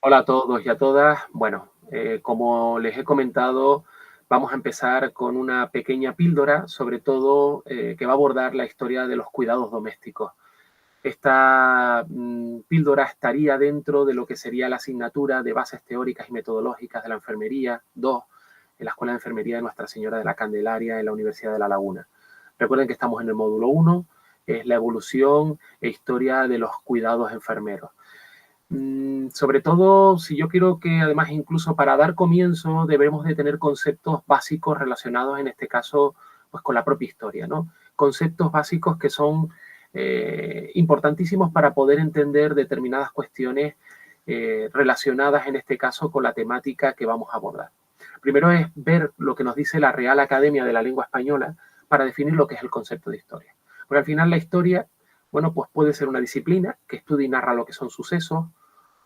Hola a todos y a todas. Bueno, como les he comentado, vamos a empezar con una pequeña píldora, sobre todo que va a abordar la historia de los cuidados domésticos. Esta píldora estaría dentro de lo que sería la asignatura de bases teóricas y metodológicas de la enfermería 2 en la Escuela de Enfermería de Nuestra Señora de la Candelaria en la Universidad de La Laguna. Recuerden que estamos en el módulo 1, es la evolución e historia de los cuidados enfermeros. Sobre todo, si yo quiero que además incluso para dar comienzo debemos de tener conceptos básicos relacionados en este caso pues con la propia historia, ¿no? Conceptos básicos que son importantísimos para poder entender determinadas cuestiones relacionadas en este caso con la temática que vamos a abordar. Primero es ver lo que nos dice la Real Academia de la Lengua Española para definir lo que es el concepto de historia. Porque al final la historia, bueno, pues puede ser una disciplina que estudia y narra lo que son sucesos,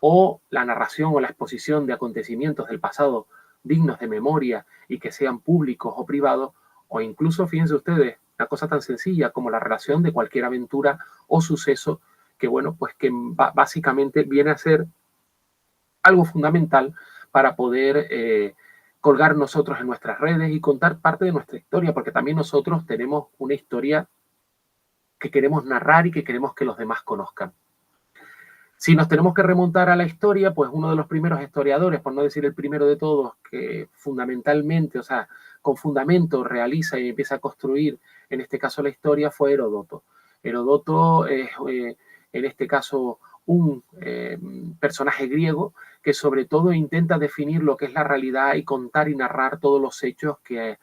o la narración o la exposición de acontecimientos del pasado dignos de memoria y que sean públicos o privados, o incluso, fíjense ustedes, una cosa tan sencilla como la relación de cualquier aventura o suceso que, bueno, pues que básicamente viene a ser algo fundamental para poder colgar nosotros en nuestras redes y contar parte de nuestra historia, porque también nosotros tenemos una historia que queremos narrar y que queremos que los demás conozcan. Si nos tenemos que remontar a la historia, pues uno de los primeros historiadores, por no decir el primero de todos, que fundamentalmente, o sea, con fundamento realiza y empieza a construir, en este caso la historia, fue Heródoto. Heródoto es, en este caso, un personaje griego que sobre todo intenta definir lo que es la realidad y contar y narrar todos los hechos que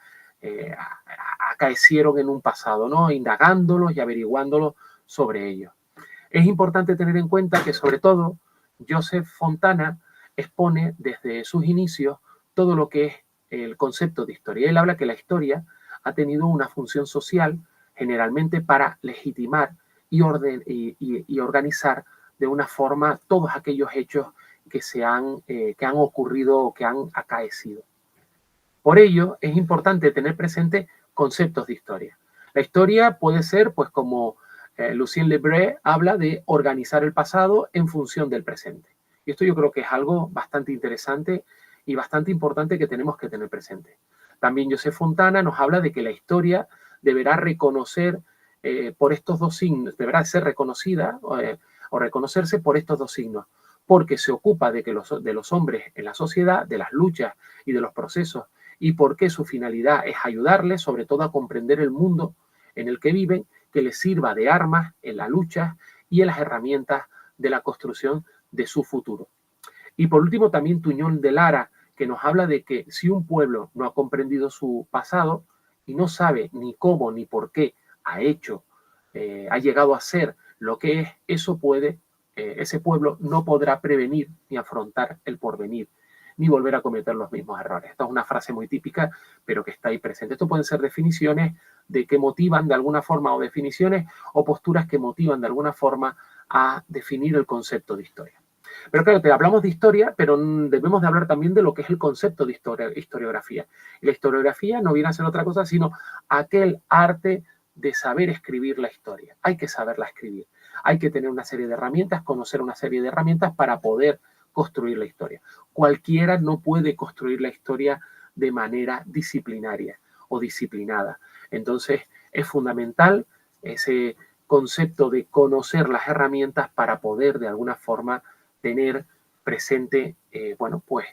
acaecieron en un pasado, ¿no? Indagándolos y averiguándolos sobre ellos. Es importante tener en cuenta que, sobre todo, Joseph Fontana expone desde sus inicios todo lo que es el concepto de historia. Él habla que la historia ha tenido una función social generalmente para legitimar y organizar de una forma todos aquellos hechos que han ocurrido o que han acaecido. Por ello, es importante tener presente conceptos de historia. La historia puede ser, pues como Lucien Lebré habla de organizar el pasado en función del presente. Y esto yo creo que es algo bastante interesante y bastante importante que tenemos que tener presente. También José Fontana nos habla de que la historia deberá reconocer por estos dos signos, deberá ser reconocida o reconocerse por estos dos signos, porque se ocupa de los hombres en la sociedad, de las luchas y de los procesos, y porque su finalidad es ayudarles sobre todo a comprender el mundo en el que viven, que les sirva de armas en la lucha y en las herramientas de la construcción de su futuro. Y por último también Tuñón de Lara, que nos habla de que si un pueblo no ha comprendido su pasado y no sabe ni cómo ni por qué ha llegado a ser lo que es, ese pueblo no podrá prevenir ni afrontar el porvenir, ni volver a cometer los mismos errores. Esta es una frase muy típica, pero que está ahí presente. Esto pueden ser definiciones de que motivan de alguna forma, o definiciones o posturas que motivan de alguna forma a definir el concepto de historia. Pero claro, te hablamos de historia, pero debemos de hablar también de lo que es el concepto de historiografía. Y la historiografía no viene a ser otra cosa, sino aquel arte de saber escribir la historia. Hay que saberla escribir. Hay que tener una serie de herramientas, conocer una serie de herramientas para poder construir la historia. Cualquiera no puede construir la historia de manera disciplinaria o disciplinada. Entonces, es fundamental ese concepto de conocer las herramientas para poder de alguna forma tener presente, bueno, pues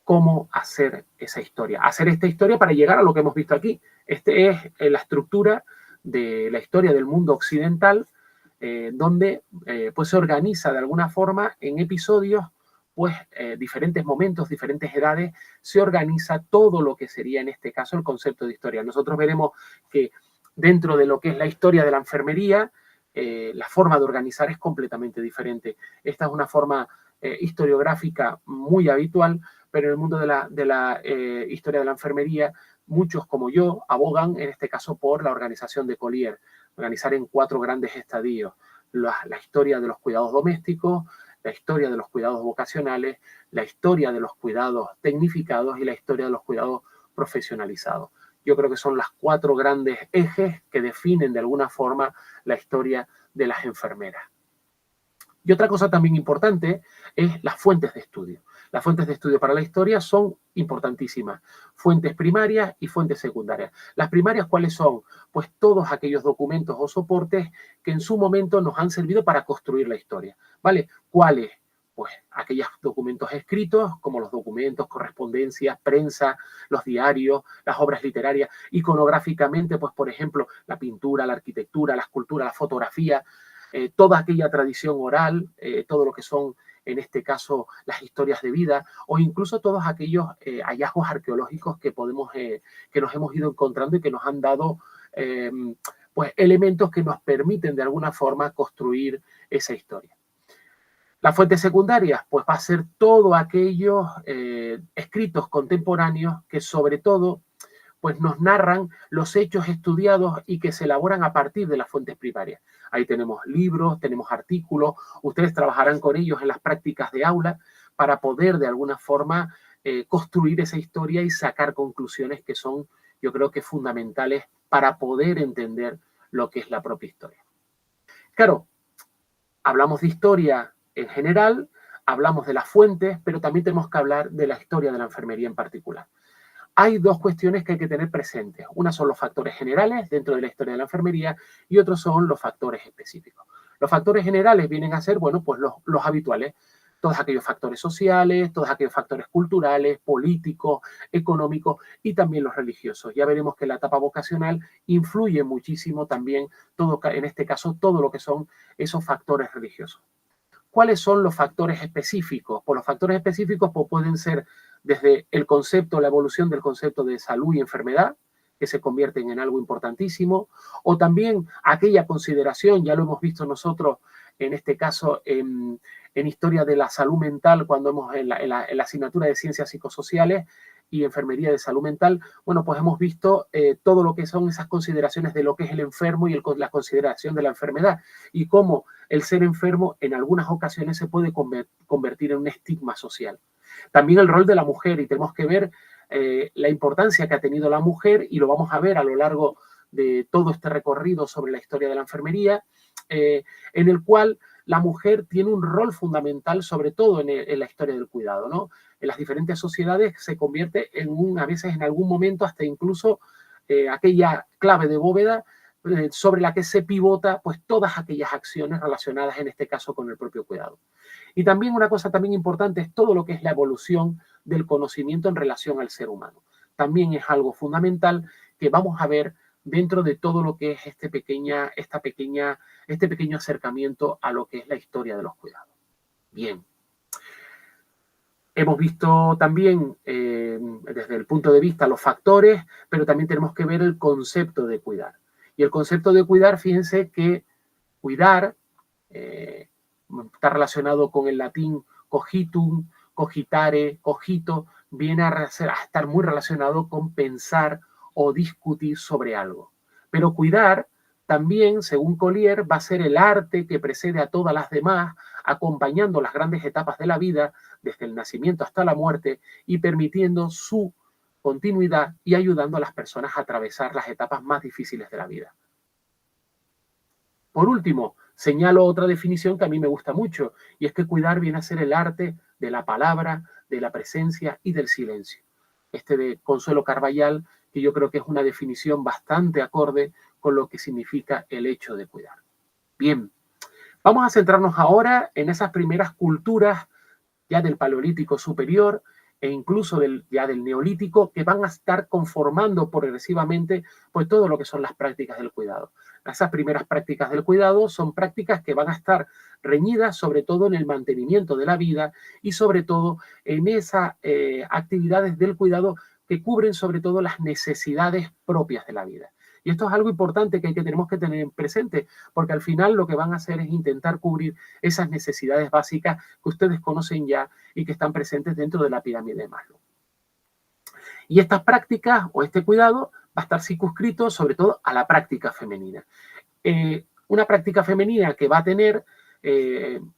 cómo hacer esa historia. Hacer esta historia para llegar a lo que hemos visto aquí. Este es la estructura de la historia del mundo occidental, donde pues se organiza de alguna forma en episodios, pues diferentes momentos, diferentes edades, se organiza todo lo que sería en este caso el concepto de historia. Nosotros veremos que dentro de lo que es la historia de la enfermería, la forma de organizar es completamente diferente. Esta es una forma historiográfica muy habitual, pero en el mundo de la historia de la enfermería, muchos como yo abogan, en este caso, por la organización de Collier, organizar en 4 grandes estadios: la historia de los cuidados domésticos, la historia de los cuidados vocacionales, la historia de los cuidados tecnificados y la historia de los cuidados profesionalizados. Yo creo que son las 4 grandes ejes que definen de alguna forma la historia de las enfermeras. Y otra cosa también importante es las fuentes de estudio. Las fuentes de estudio para la historia son importantísimas. Fuentes primarias y fuentes secundarias. Las primarias, ¿cuáles son? Pues todos aquellos documentos o soportes que en su momento nos han servido para construir la historia. ¿Vale? ¿Cuáles? Pues aquellos documentos escritos, como los documentos, correspondencias, prensa, los diarios, las obras literarias, iconográficamente, pues por ejemplo, la pintura, la arquitectura, la escultura, la fotografía, toda aquella tradición oral, todo lo que son, en este caso, las historias de vida, o incluso todos aquellos hallazgos arqueológicos que que nos hemos ido encontrando y que nos han dado pues elementos que nos permiten de alguna forma construir esa historia. Las fuentes secundarias, pues va a ser todo aquellos escritos contemporáneos que sobre todo pues nos narran los hechos estudiados y que se elaboran a partir de las fuentes primarias. Ahí tenemos libros, tenemos artículos, ustedes trabajarán con ellos en las prácticas de aula para poder de alguna forma construir esa historia y sacar conclusiones que son, yo creo que fundamentales para poder entender lo que es la propia historia. Claro, hablamos de historia en general, hablamos de las fuentes, pero también tenemos que hablar de la historia de la enfermería en particular. Hay dos cuestiones que hay que tener presentes. Una son los factores generales dentro de la historia de la enfermería y otros son los factores específicos. Los factores generales vienen a ser, bueno, pues los habituales. Todos aquellos factores sociales, todos aquellos factores culturales, políticos, económicos y también los religiosos. Ya veremos que la etapa vocacional influye muchísimo también, en este caso, todo lo que son esos factores religiosos. ¿Cuáles son los factores específicos? Pues los factores específicos pues, pueden ser desde el concepto, la evolución del concepto de salud y enfermedad, que se convierten en algo importantísimo, o también aquella consideración, ya lo hemos visto nosotros, en este caso, en historia de la salud mental, cuando hemos en la asignatura de ciencias psicosociales y enfermería de salud mental, bueno, pues hemos visto todo lo que son esas consideraciones de lo que es el enfermo y la consideración de la enfermedad, y cómo el ser enfermo en algunas ocasiones se puede convertir en un estigma social. También el rol de la mujer, y tenemos que ver la importancia que ha tenido la mujer, y lo vamos a ver a lo largo de todo este recorrido sobre la historia de la enfermería, en el cual la mujer tiene un rol fundamental, sobre todo en la historia del cuidado, ¿no? En las diferentes sociedades se convierte a veces en algún momento, hasta incluso aquella clave de bóveda sobre la que se pivota pues todas aquellas acciones relacionadas en este caso con el propio cuidado. Y también una cosa también importante es todo lo que es la evolución del conocimiento en relación al ser humano. También es algo fundamental que vamos a ver dentro de todo lo que es este pequeño acercamiento a lo que es la historia de los cuidados. Bien. Hemos visto también desde el punto de vista los factores, pero también tenemos que ver el concepto de cuidar. Y el concepto de cuidar, fíjense que cuidar está relacionado con el latín cogitum, cogitare, cogito, viene a estar muy relacionado con pensar o discutir sobre algo. Pero cuidar también, según Collier, va a ser el arte que precede a todas las demás, acompañando las grandes etapas de la vida, desde el nacimiento hasta la muerte, y permitiendo su continuidad y ayudando a las personas a atravesar las etapas más difíciles de la vida. Por último, señalo otra definición que a mí me gusta mucho, y es que cuidar viene a ser el arte de la palabra, de la presencia y del silencio. Este de Consuelo Carballal, que yo creo que es una definición bastante acorde con lo que significa el hecho de cuidar. Bien, vamos a centrarnos ahora en esas primeras culturas ya del Paleolítico superior e incluso ya del Neolítico, que van a estar conformando progresivamente pues todo lo que son las prácticas del cuidado. Esas primeras prácticas del cuidado son prácticas que van a estar reñidas sobre todo en el mantenimiento de la vida y sobre todo en esas actividades del cuidado que cubren sobre todo las necesidades propias de la vida. Y esto es algo importante que tenemos que tener en presente, porque al final lo que van a hacer es intentar cubrir esas necesidades básicas que ustedes conocen ya y que están presentes dentro de la pirámide de Maslow. Y estas prácticas o este cuidado va a estar circunscrito sobre todo a la práctica femenina. Una práctica femenina que va a tener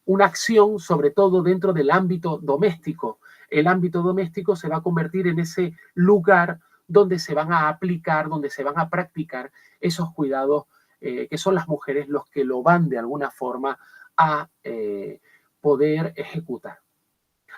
una acción sobre todo dentro del ámbito doméstico. El ámbito doméstico se va a convertir en ese lugar donde se van a aplicar, donde se van a practicar esos cuidados que son las mujeres los que lo van de alguna forma a poder ejecutar.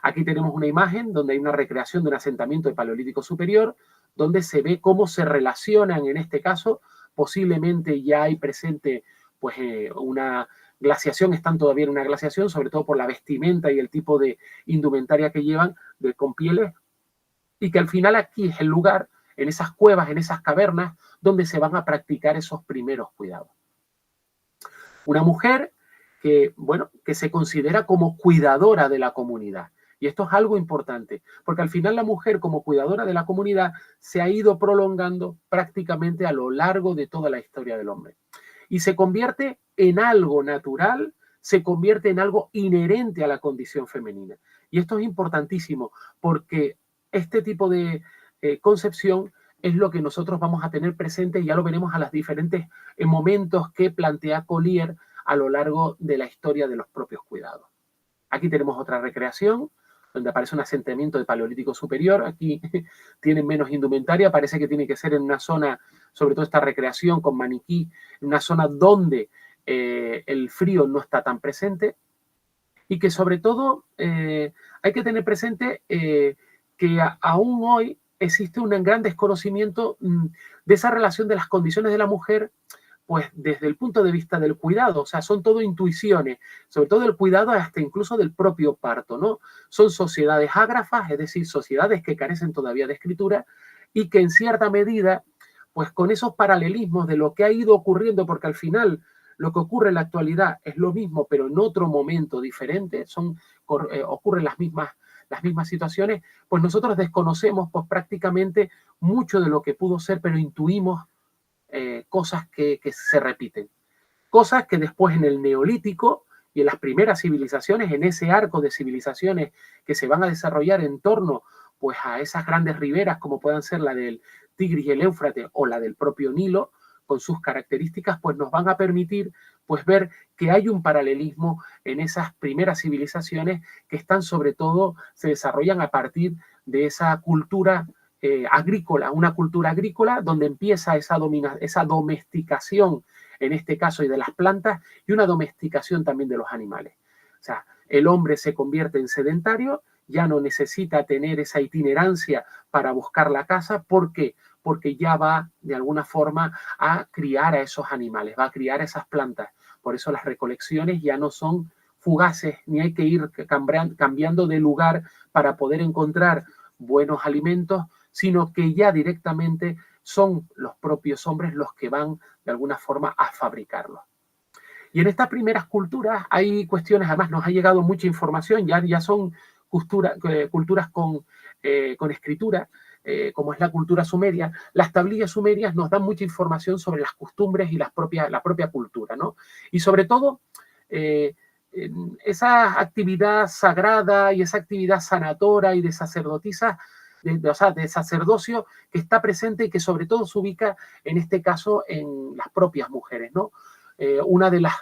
Aquí tenemos una imagen donde hay una recreación de un asentamiento de Paleolítico Superior, donde se ve cómo se relacionan, en este caso, posiblemente ya hay presente pues, una glaciación, están todavía en una glaciación, sobre todo por la vestimenta y el tipo de indumentaria que llevan con pieles, y que al final aquí es el lugar, en esas cuevas, en esas cavernas, donde se van a practicar esos primeros cuidados. Una mujer que, bueno, que se considera como cuidadora de la comunidad. Y esto es algo importante, porque al final la mujer como cuidadora de la comunidad se ha ido prolongando prácticamente a lo largo de toda la historia del hombre. Y se convierte en algo natural, se convierte en algo inherente a la condición femenina. Y esto es importantísimo, porque este tipo de concepción es lo que nosotros vamos a tener presente, y ya lo veremos a los diferentes momentos que plantea Collier a lo largo de la historia de los propios cuidados. Aquí tenemos otra recreación, donde aparece un asentamiento de Paleolítico Superior. Aquí tienen menos indumentaria, parece que tiene que ser en una zona, sobre todo esta recreación con maniquí, en una zona donde el frío no está tan presente, y que sobre todo hay que tener presente que aún hoy existe un gran desconocimiento de esa relación de las condiciones de la mujer, pues desde el punto de vista del cuidado. O sea, son todo intuiciones, sobre todo del cuidado hasta incluso del propio parto, ¿no? Son sociedades ágrafas, es decir, sociedades que carecen todavía de escritura, y que en cierta medida, pues con esos paralelismos de lo que ha ido ocurriendo, porque al final lo que ocurre en la actualidad es lo mismo, pero en otro momento diferente, ocurren las mismas situaciones, pues nosotros desconocemos pues prácticamente mucho de lo que pudo ser, pero intuimos cosas que se repiten. Cosas que después en el Neolítico y en las primeras civilizaciones, en ese arco de civilizaciones que se van a desarrollar en torno pues, a esas grandes riberas, como puedan ser la del Tigris y el Éufrates o la del propio Nilo, con sus características, pues nos van a permitir pues, ver que hay un paralelismo en esas primeras civilizaciones que están sobre todo, se desarrollan a partir de esa cultura agrícola, una cultura agrícola donde empieza esa domesticación, en este caso, y de las plantas, y una domesticación también de los animales. O sea, el hombre se convierte en sedentario, ya no necesita tener esa itinerancia para buscar la caza. ¿Por qué? Porque ya va, de alguna forma, a criar a esos animales, va a criar a esas plantas. Por eso las recolecciones ya no son fugaces, ni hay que ir cambiando de lugar para poder encontrar buenos alimentos, sino que ya directamente son los propios hombres los que van de alguna forma a fabricarlos. Y en estas primeras culturas hay cuestiones, además nos ha llegado mucha información, ya son culturas con escritura, como es la cultura sumeria. Las tablillas sumerias nos dan mucha información sobre las costumbres y la propia cultura, ¿no? Y sobre todo, esa actividad sagrada y esa actividad sanadora y de sacerdotisa, de sacerdocio que está presente y que sobre todo se ubica en este caso en las propias mujeres, ¿no? Una de las,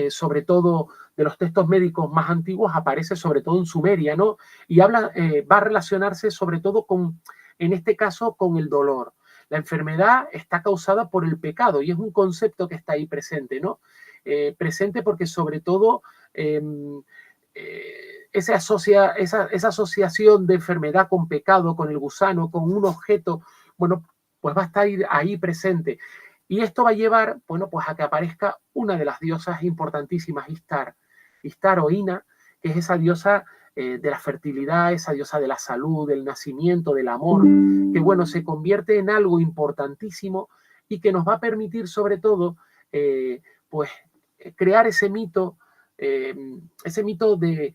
sobre todo, de los textos médicos más antiguos aparece sobre todo en Sumeria, ¿no? Y va a relacionarse sobre todo con, en este caso, con el dolor. La enfermedad está causada por el pecado y es un concepto que está ahí presente, ¿no? Presente porque sobre todo esa asociación de enfermedad con pecado, con el gusano, con un objeto, bueno, pues va a estar ahí presente. Y esto va a llevar, bueno, pues a que aparezca una de las diosas importantísimas, Istar o Ina, que es esa diosa de la fertilidad, esa diosa de la salud, del nacimiento, del amor, que, bueno, se convierte en algo importantísimo y que nos va a permitir, sobre todo, pues, crear ese mito donde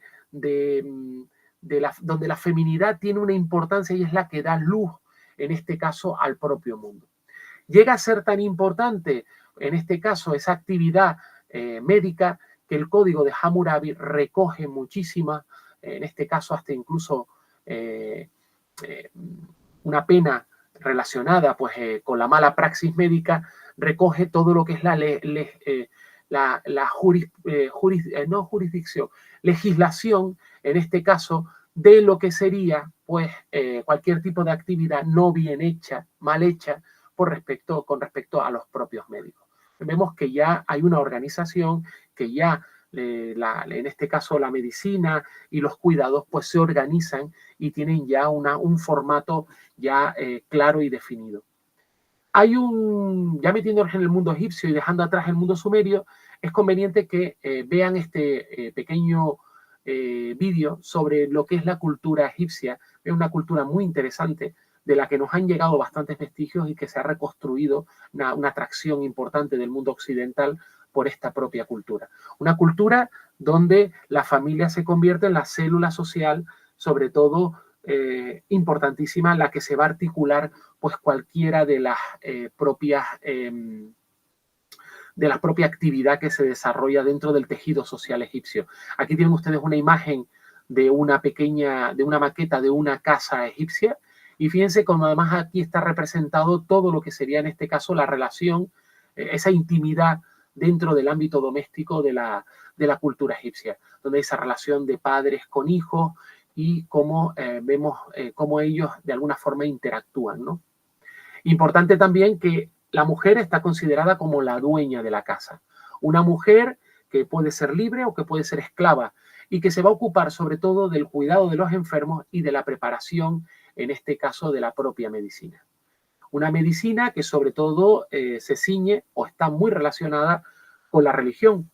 la feminidad tiene una importancia y es la que da luz, en este caso, al propio mundo. Llega a ser tan importante, en este caso, esa actividad médica, que el código de Hammurabi recoge muchísimas, en este caso hasta incluso una pena relacionada pues, con la mala praxis médica, recoge todo lo que es legislación, en este caso, de lo que sería pues, cualquier tipo de actividad no bien hecha, mal hecha, con respecto a los propios médicos. vemos que ya hay una organización, que ya en este caso la medicina y los cuidados pues se organizan y tienen ya un formato ya claro y definido. Ya metiéndonos en el mundo egipcio y dejando atrás el mundo sumerio, es conveniente que vean este pequeño vídeo sobre lo que es la cultura egipcia. Es una cultura muy interesante de la que nos han llegado bastantes vestigios y que se ha reconstruido una atracción importante del mundo occidental por esta propia cultura. Una cultura donde la familia se convierte en la célula social, sobre todo importantísima, la que se va a articular pues cualquiera de las propias de la propia actividad que se desarrolla dentro del tejido social egipcio. Aquí tienen ustedes una imagen de una maqueta de una casa egipcia, y fíjense cómo además aquí está representado todo lo que sería en este caso la relación, esa intimidad dentro del ámbito doméstico de la cultura egipcia, donde hay esa relación de padres con hijos y cómo vemos cómo ellos de alguna forma interactúan, ¿no? Importante también que la mujer está considerada como la dueña de la casa. Una mujer que puede ser libre o que puede ser esclava y que se va a ocupar sobre todo del cuidado de los enfermos y de la preparación, en este caso, de la propia medicina. Una medicina que sobre todo se ciñe o está muy relacionada con la religión.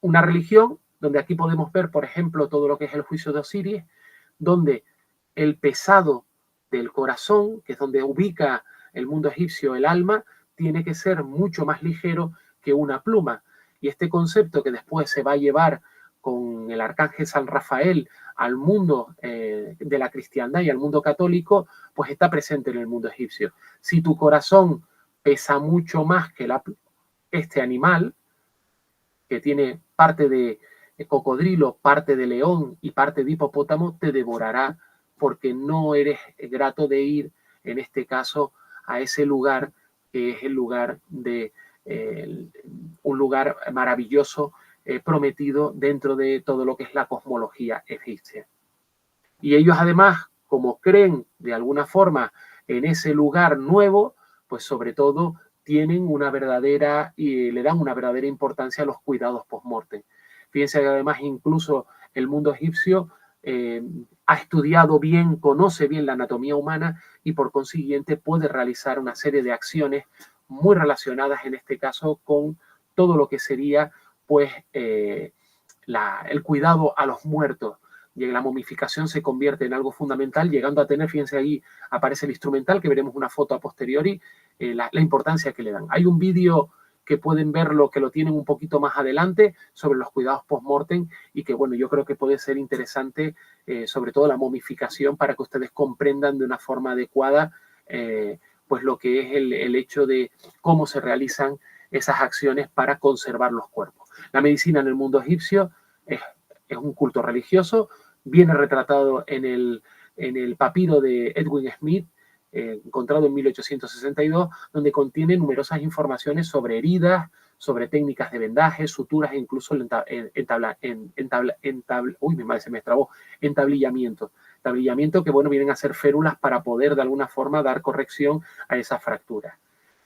Una religión donde aquí podemos ver, por ejemplo, todo lo que es el juicio de Osiris, donde el pesado del corazón, que es donde ubica el mundo egipcio el alma, tiene que ser mucho más ligero que una pluma. Y este concepto que después se va a llevar con el arcángel San Rafael al mundo de la cristiandad y al mundo católico, pues está presente en el mundo egipcio. Si tu corazón pesa mucho más que este animal, que tiene parte de cocodrilo, parte de león y parte de hipopótamo, te devorará porque no eres grato de ir, en este caso, a ese lugar que es el lugar un lugar maravilloso prometido dentro de todo lo que es la cosmología egipcia. Y ellos además, como creen de alguna forma en ese lugar nuevo, pues sobre todo tienen una verdadera y le dan una verdadera importancia a los cuidados post-mortem. Fíjense que además incluso el mundo egipcio ha estudiado bien, conoce bien la anatomía humana y por consiguiente puede realizar una serie de acciones muy relacionadas en este caso con todo lo que sería pues el cuidado a los muertos. Y la momificación se convierte en algo fundamental, llegando a tener, fíjense ahí aparece el instrumental, que veremos una foto a posteriori, la importancia que le dan. Hay un vídeo que pueden verlo, que lo tienen un poquito más adelante, sobre los cuidados post-mortem, y que, bueno, yo creo que puede ser interesante, sobre todo la momificación, para que ustedes comprendan de una forma adecuada, pues lo que es el hecho de cómo se realizan esas acciones para conservar los cuerpos. La medicina en el mundo egipcio es un culto religioso, viene retratado en el papiro de Edwin Smith, encontrado en 1862, donde contiene numerosas informaciones sobre heridas, sobre técnicas de vendaje, suturas e incluso entablillamiento. Entablillamiento que, bueno, vienen a ser férulas para poder de alguna forma dar corrección a esas fracturas.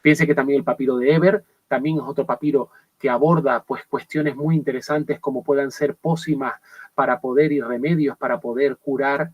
Fíjense que también el papiro de Eber también es otro papiro que aborda pues cuestiones muy interesantes como puedan ser pócimas para poder y remedios para poder curar,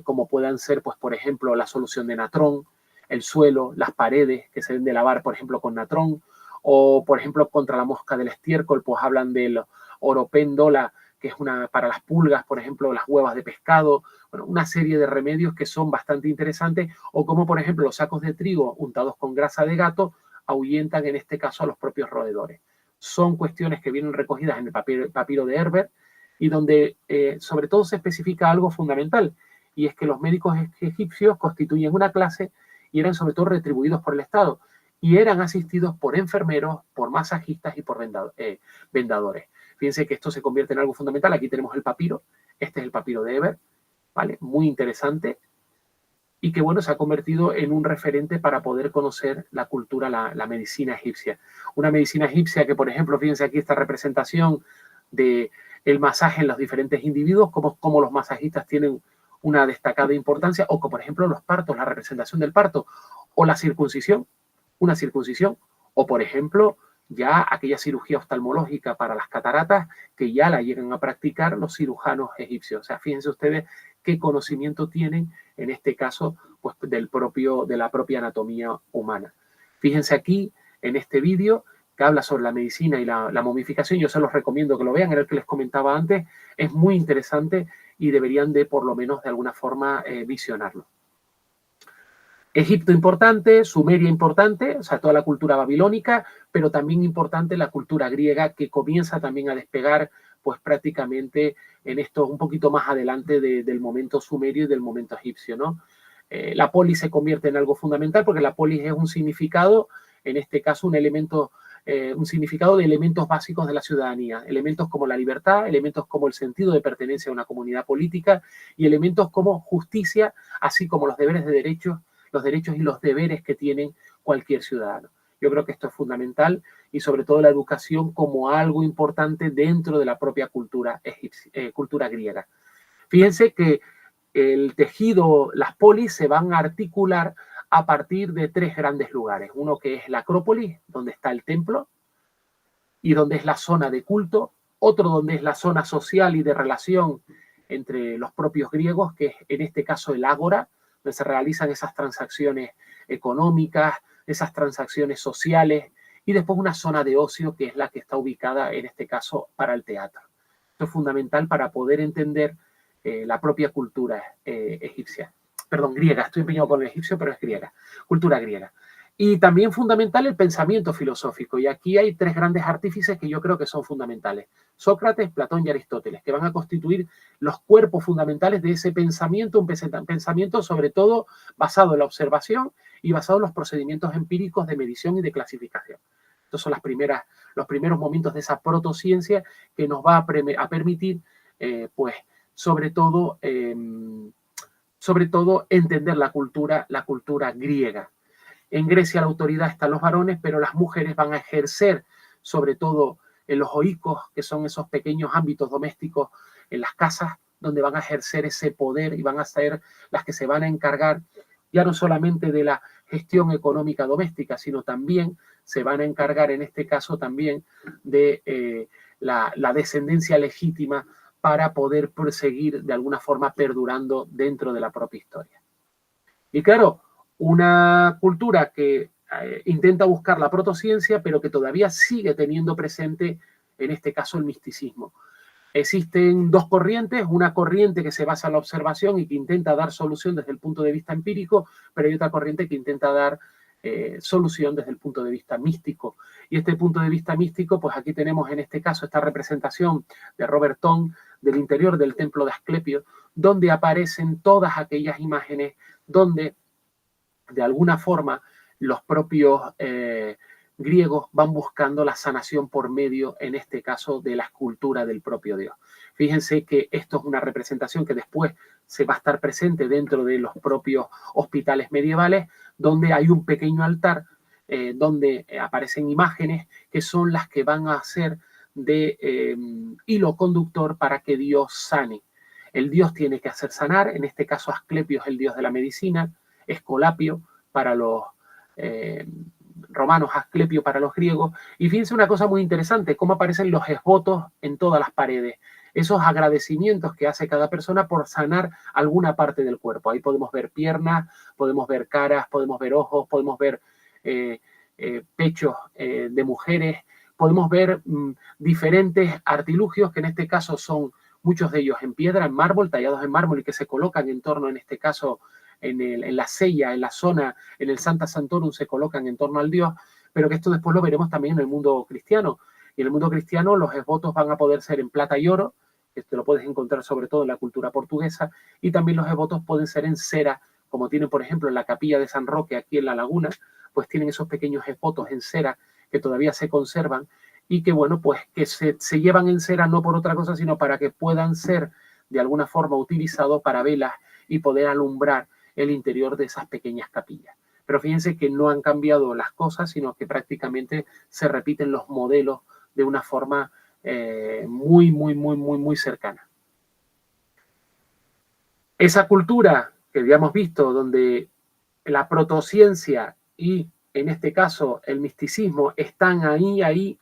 como puedan ser pues por ejemplo la solución de natrón, el suelo, las paredes que se deben de lavar por ejemplo con natrón, o por ejemplo contra la mosca del estiércol pues hablan del oropéndola, que es una para las pulgas, por ejemplo las huevas de pescado, bueno, una serie de remedios que son bastante interesantes, o como por ejemplo los sacos de trigo untados con grasa de gato ahuyentan en este caso a los propios roedores. Son cuestiones que vienen recogidas en el papiro de Herbert y donde sobre todo se especifica algo fundamental, y es que los médicos egipcios constituyen una clase y eran sobre todo retribuidos por el Estado y eran asistidos por enfermeros, por masajistas y por vendadores. Fíjense que esto se convierte en algo fundamental. Aquí tenemos el papiro, este es el papiro de Herbert, ¿vale? Muy interesante, y que, bueno, se ha convertido en un referente para poder conocer la cultura, la medicina egipcia. Una medicina egipcia que, por ejemplo, fíjense aquí esta representación de el masaje en los diferentes individuos, como los masajistas tienen una destacada importancia, o como, por ejemplo, los partos, la representación del parto, o la circuncisión, una circuncisión, o, por ejemplo, ya aquella cirugía oftalmológica para las cataratas que ya la llegan a practicar los cirujanos egipcios. O sea, fíjense ustedes qué conocimiento tienen, en este caso, pues de la propia anatomía humana. Fíjense aquí, en este vídeo, que habla sobre la medicina y la momificación. Yo se los recomiendo que lo vean, era el que les comentaba antes. Es muy interesante y deberían de, por lo menos, de alguna forma, visionarlo. Egipto importante, Sumeria importante, o sea, toda la cultura babilónica, pero también importante la cultura griega, que comienza también a despegar, pues prácticamente en esto un poquito más adelante del momento sumerio y del momento egipcio, ¿no? La polis se convierte en algo fundamental porque la polis es un significado, en este caso un elemento, un significado de elementos básicos de la ciudadanía, elementos como la libertad, elementos como el sentido de pertenencia a una comunidad política y elementos como justicia, así como los deberes de derechos, los derechos y los deberes que tienen cualquier ciudadano. Yo creo que esto es fundamental y sobre todo la educación como algo importante dentro de la propia cultura griega. Fíjense que el tejido, las polis se van a articular a partir de tres grandes lugares. Uno que es la Acrópolis, donde está el templo y donde es la zona de culto. Otro donde es la zona social y de relación entre los propios griegos, que es en este caso el ágora, donde se realizan esas transacciones económicas, esas transacciones sociales, y después una zona de ocio que es la que está ubicada en este caso para el teatro. Esto es fundamental para poder entender la propia cultura egipcia. Perdón, griega, estoy empeñado con el egipcio, pero es griega, cultura griega. Y también fundamental el pensamiento filosófico. Y aquí hay tres grandes artífices que yo creo que son fundamentales. Sócrates, Platón y Aristóteles, que van a constituir los cuerpos fundamentales de ese pensamiento, un pensamiento sobre todo basado en la observación y basado en los procedimientos empíricos de medición y de clasificación. Estos son los primeros momentos de esa protociencia que nos va a permitir, pues, sobre todo entender la cultura griega. En Grecia la autoridad está en los varones, pero las mujeres van a ejercer, sobre todo en los oikos, que son esos pequeños ámbitos domésticos en las casas, donde van a ejercer ese poder y van a ser las que se van a encargar ya no solamente de la gestión económica doméstica, sino también se van a encargar, en este caso también, de la descendencia legítima para poder seguir de alguna forma perdurando dentro de la propia historia. Y claro, una cultura que intenta buscar la protociencia, pero que todavía sigue teniendo presente, en este caso, el misticismo. Existen dos corrientes, una corriente que se basa en la observación y que intenta dar solución desde el punto de vista empírico, pero hay otra corriente que intenta dar solución desde el punto de vista místico. Y este punto de vista místico, pues aquí tenemos en este caso esta representación de Robert Tong del interior del templo de Asclepio, donde aparecen todas aquellas imágenes donde de alguna forma los propios griegos van buscando la sanación por medio, en este caso, de la escultura del propio Dios. Fíjense que esto es una representación que después se va a estar presente dentro de los propios hospitales medievales, donde hay un pequeño altar donde aparecen imágenes que son las que van a ser de hilo conductor para que Dios sane. El Dios tiene que hacer sanar, en este caso Asclepio es el dios de la medicina, Escolapio para los romanos, Asclepio para los griegos. Y fíjense una cosa muy interesante, cómo aparecen los esvotos en todas las paredes. Esos agradecimientos que hace cada persona por sanar alguna parte del cuerpo. Ahí podemos ver piernas, podemos ver caras, podemos ver ojos, podemos ver pechos de mujeres, podemos ver diferentes artilugios que en este caso son muchos de ellos en piedra, en mármol, tallados en mármol y que se colocan en torno, en este caso, en la sella, en la zona, en el Santa Santorum se colocan en torno al Dios, pero que esto después lo veremos también en el mundo cristiano. Y en el mundo cristiano los esvotos van a poder ser en plata y oro, esto lo puedes encontrar sobre todo en la cultura portuguesa, y también los esvotos pueden ser en cera, como tienen por ejemplo en la capilla de San Roque aquí en La Laguna, pues tienen esos pequeños esvotos en cera que todavía se conservan y que bueno, pues que se llevan en cera no por otra cosa, sino para que puedan ser de alguna forma utilizados para velas y poder alumbrar el interior de esas pequeñas capillas. Pero fíjense que no han cambiado las cosas, sino que prácticamente se repiten los modelos de una forma muy cercana. Esa cultura que habíamos visto, donde la protociencia y en este caso el misticismo, están ahí,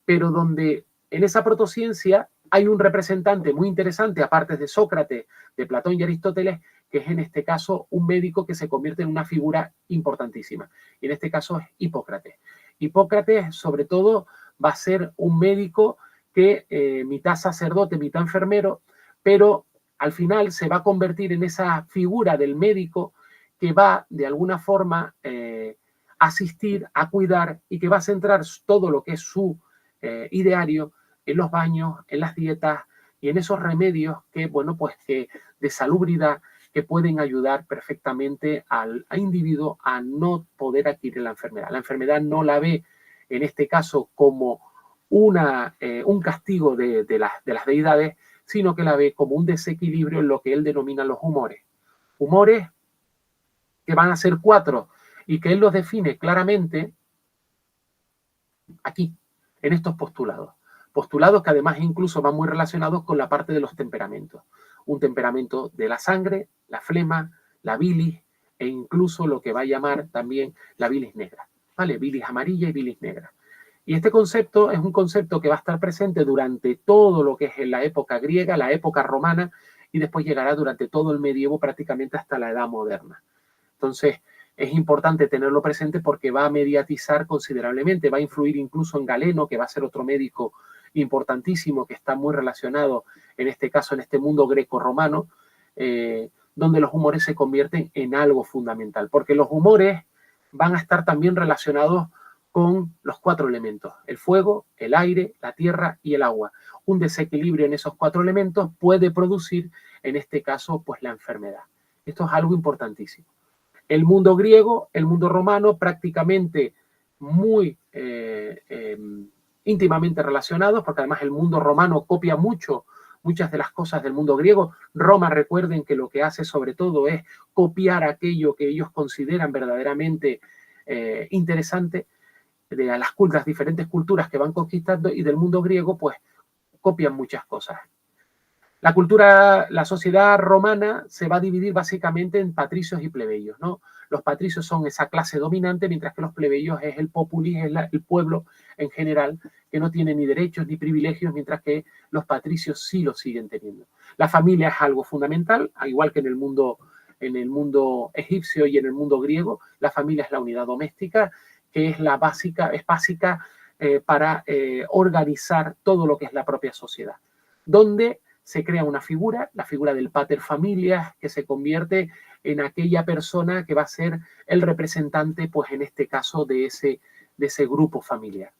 pero donde en esa protociencia hay un representante muy interesante, aparte de Sócrates, de Platón y Aristóteles, que es en este caso un médico que se convierte en una figura importantísima. Y en este caso es Hipócrates. Hipócrates, sobre todo, va a ser un médico que mitad sacerdote, mitad enfermero, pero al final se va a convertir en esa figura del médico que va de alguna forma asistir, a cuidar y que va a centrar todo lo que es su ideario en los baños, en las dietas y en esos remedios que, bueno, pues que de salubridad que pueden ayudar perfectamente al individuo a no poder adquirir la enfermedad. La enfermedad no la ve, en este caso, como un castigo de las deidades, sino que la ve como un desequilibrio en lo que él denomina los humores. Humores que van a ser 4 y que él los define claramente aquí, en estos postulados. Postulados que además incluso van muy relacionados con la parte de los temperamentos. Un temperamento de la sangre, la flema, la bilis e incluso lo que va a llamar también la bilis negra. ¿Vale? Bilis amarilla y bilis negra. Y este concepto es un concepto que va a estar presente durante todo lo que es en la época griega, la época romana, y después llegará durante todo el medievo prácticamente hasta la edad moderna. Entonces, es importante tenerlo presente porque va a mediatizar considerablemente, va a influir incluso en Galeno, que va a ser otro médico importantísimo que está muy relacionado, en este caso, en este mundo greco-romano, donde los humores se convierten en algo fundamental, porque los humores van a estar también relacionados con los 4 elementos, el fuego, el aire, la tierra y el agua. Un desequilibrio en esos 4 elementos puede producir, en este caso, pues la enfermedad. Esto es algo importantísimo. El mundo griego, el mundo romano, prácticamente muy íntimamente relacionados, porque además el mundo romano copia muchas de las cosas del mundo griego. Roma, recuerden que lo que hace sobre todo es copiar aquello que ellos consideran verdaderamente interesante de las diferentes culturas que van conquistando, y del mundo griego pues copian muchas cosas. La sociedad romana se va a dividir básicamente en patricios y plebeyos, ¿no? Los patricios son esa clase dominante, mientras que los plebeyos es el populis, es el pueblo en general, que no tiene ni derechos ni privilegios, mientras que los patricios sí los siguen teniendo. La familia es algo fundamental, al igual que en el mundo egipcio y en el mundo griego. La familia es la unidad doméstica, que es básica para organizar todo lo que es la propia sociedad. Donde se crea una figura, la figura del pater familias, que se convierte en aquella persona que va a ser el representante, pues en este caso, de ese grupo familiar.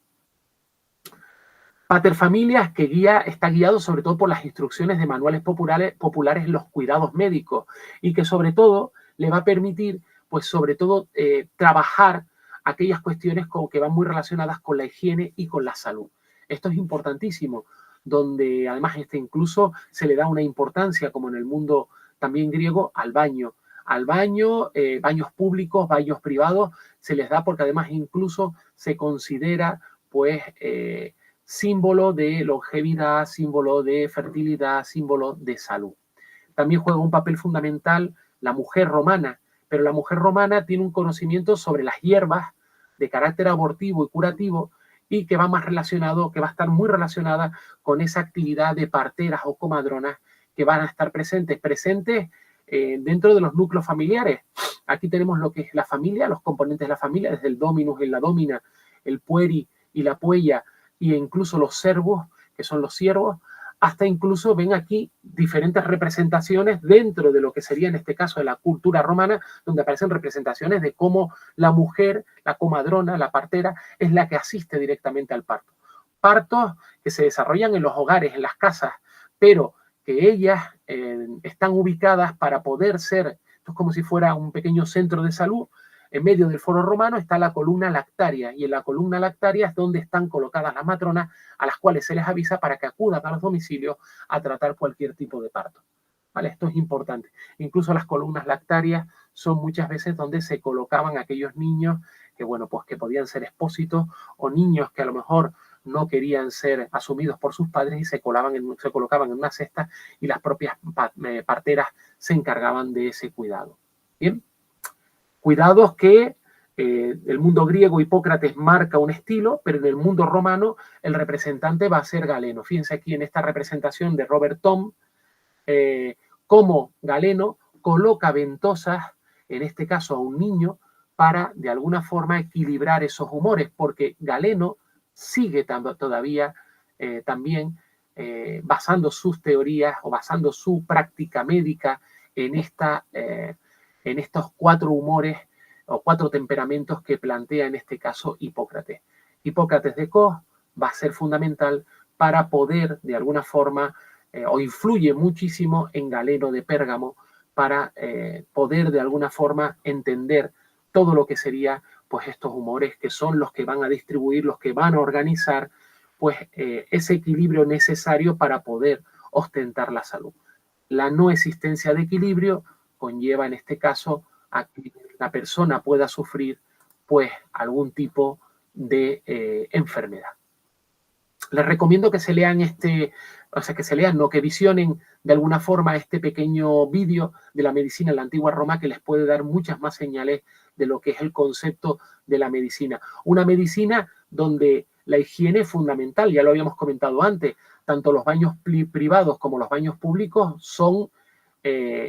Pater familias que está guiado sobre todo por las instrucciones de manuales populares en los cuidados médicos, y que sobre todo le va a permitir, pues sobre todo, trabajar aquellas cuestiones que van muy relacionadas con la higiene y con la salud. Esto es importantísimo, donde además incluso se le da una importancia, como en el mundo también griego, al baño, baños públicos, baños privados, se les da porque además incluso se considera pues símbolo de longevidad, símbolo de fertilidad, símbolo de salud. También juega un papel fundamental la mujer romana, pero la mujer romana tiene un conocimiento sobre las hierbas de carácter abortivo y curativo, y que va a estar muy relacionada con esa actividad de parteras o comadronas que van a estar presentes dentro de los núcleos familiares. Aquí tenemos lo que es la familia, los componentes de la familia, desde el dominus y la domina, el pueri y la puella, e incluso los servos, que son los siervos, hasta incluso ven aquí diferentes representaciones dentro de lo que sería en este caso de la cultura romana, donde aparecen representaciones de cómo la mujer, la comadrona, la partera, es la que asiste directamente al parto. Partos que se desarrollan en los hogares, en las casas, pero que ellas están ubicadas para poder ser, esto es como si fuera un pequeño centro de salud. En medio del foro romano está la columna lactaria, y en la columna lactaria es donde están colocadas las matronas, a las cuales se les avisa para que acudan a los domicilios a tratar cualquier tipo de parto. ¿Vale? Esto es importante. Incluso las columnas lactarias son muchas veces donde se colocaban aquellos niños que, bueno, pues que podían ser expósitos, o niños que a lo mejor no querían ser asumidos por sus padres y se colocaban en una cesta, y las propias parteras se encargaban de ese cuidado. Bien. Cuidados que el mundo griego Hipócrates marca un estilo, pero en el mundo romano el representante va a ser Galeno. Fíjense aquí en esta representación de Robert Thom, cómo Galeno coloca ventosas, en este caso a un niño, para de alguna forma equilibrar esos humores, porque Galeno sigue todavía también basando sus teorías o basando su práctica médica en estos 4 humores o 4 temperamentos que plantea en este caso Hipócrates. Hipócrates de Cos va a ser fundamental para poder de alguna forma o influye muchísimo en Galeno de Pérgamo para poder de alguna forma entender todo lo que sería pues estos humores que son los que van a distribuir, los que van a organizar pues ese equilibrio necesario para poder ostentar la salud. La no existencia de equilibrio conlleva en este caso a que la persona pueda sufrir pues algún tipo de enfermedad. Les recomiendo que se lean que visionen de alguna forma este pequeño vídeo de la medicina en la antigua Roma que les puede dar muchas más señales de lo que es el concepto de la medicina. Una medicina donde la higiene es fundamental, ya lo habíamos comentado antes, tanto los baños privados como los baños públicos son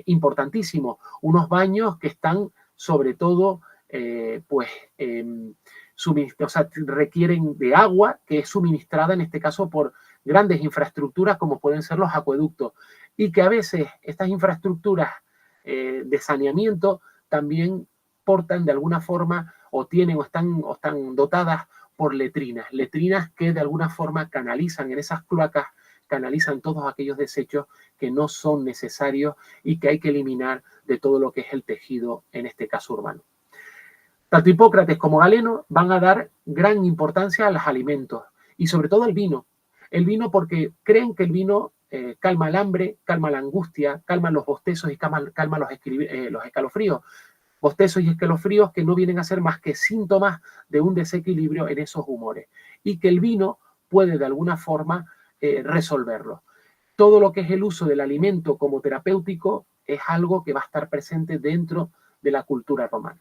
importantísimos. Unos baños que están sobre todo requieren de agua que es suministrada en este caso por grandes infraestructuras como pueden ser los acueductos y que a veces estas infraestructuras de saneamiento también portan de alguna forma o están dotadas por letrinas que de alguna forma canalizan en esas cloacas, canalizan todos aquellos desechos que no son necesarios y que hay que eliminar de todo lo que es el tejido, en este caso urbano. Tanto Hipócrates como Galeno van a dar gran importancia a los alimentos y sobre todo al vino. El vino porque creen que el vino calma el hambre, calma la angustia, calma los bostezos y calma los escalofríos. Bostezos y escalofríos que no vienen a ser más que síntomas de un desequilibrio en esos humores y que el vino puede de alguna forma resolverlo. Todo lo que es el uso del alimento como terapéutico es algo que va a estar presente dentro de la cultura romana.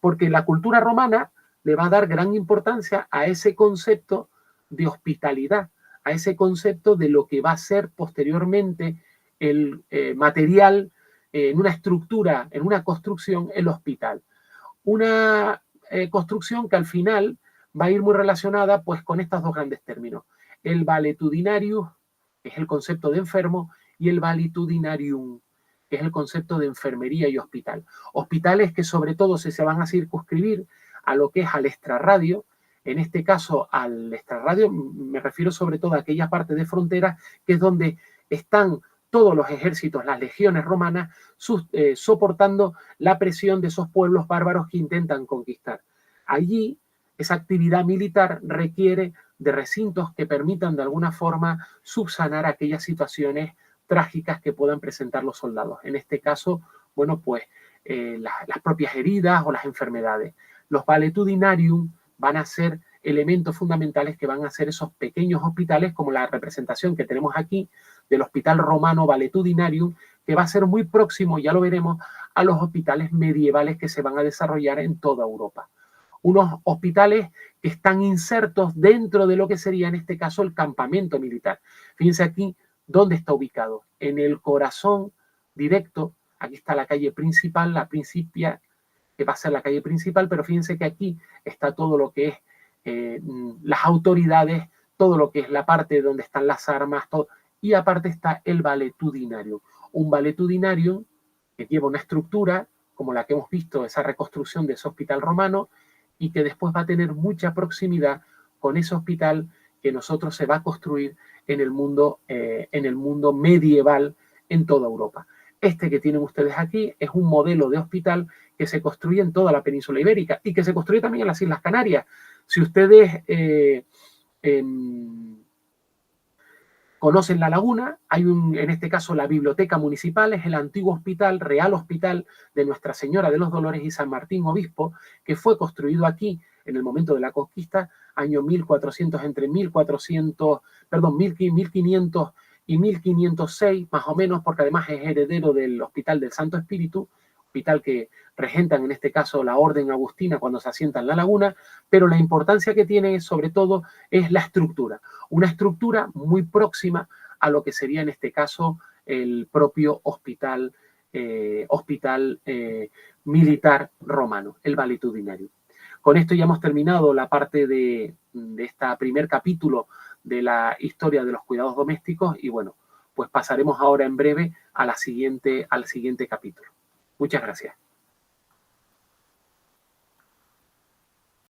Porque la cultura romana le va a dar gran importancia a ese concepto de hospitalidad, a ese concepto de lo que va a ser posteriormente el material en una estructura, en una construcción, el hospital. Una construcción que al final va a ir muy relacionada pues con estos 2 grandes términos. El valetudinarius, que es el concepto de enfermo, y el valitudinarium, que es el concepto de enfermería y hospital. Hospitales que sobre todo se van a circunscribir a lo que es al extrarradio. En este caso, al extrarradio me refiero sobre todo a aquella parte de frontera que es donde están todos los ejércitos, las legiones romanas, soportando la presión de esos pueblos bárbaros que intentan conquistar. Allí, esa actividad militar requiere de recintos que permitan de alguna forma subsanar aquellas situaciones trágicas que puedan presentar los soldados. En este caso, bueno, pues las propias heridas o las enfermedades. Los valetudinarium van a ser elementos fundamentales que van a ser esos pequeños hospitales, como la representación que tenemos aquí del hospital romano valetudinarium, que va a ser muy próximo, ya lo veremos, a los hospitales medievales que se van a desarrollar en toda Europa. Unos hospitales que están insertos dentro de lo que sería en este caso el campamento militar. Fíjense aquí dónde está ubicado, en el corazón directo. Aquí está la calle principal, la Principia, que va a ser la calle principal, pero fíjense que aquí está todo lo que es las autoridades, todo lo que es la parte donde están las armas, todo, y aparte está el valetudinarium. Un valetudinarium que lleva una estructura, como la que hemos visto, esa reconstrucción de ese hospital romano, y que después va a tener mucha proximidad con ese hospital que nosotros se va a construir en el mundo medieval en toda Europa. Este que tienen ustedes aquí es un modelo de hospital que se construye en toda la península ibérica y que se construye también en las Islas Canarias. Si ustedes conocen La Laguna, hay en este caso la biblioteca municipal, es el antiguo hospital, Real Hospital de Nuestra Señora de los Dolores y San Martín Obispo, que fue construido aquí en el momento de la conquista, año 1400, entre 1500 y 1506, más o menos, porque además es heredero del Hospital del Santo Espíritu, hospital que regentan en este caso la Orden Agustina cuando se asienta en La Laguna, pero la importancia que tiene sobre todo es la estructura, una estructura muy próxima a lo que sería en este caso el propio hospital militar romano, el Valetudinarium. Con esto ya hemos terminado la parte de este primer capítulo de la historia de los cuidados domésticos y bueno, pues pasaremos ahora en breve al siguiente capítulo. Muchas gracias.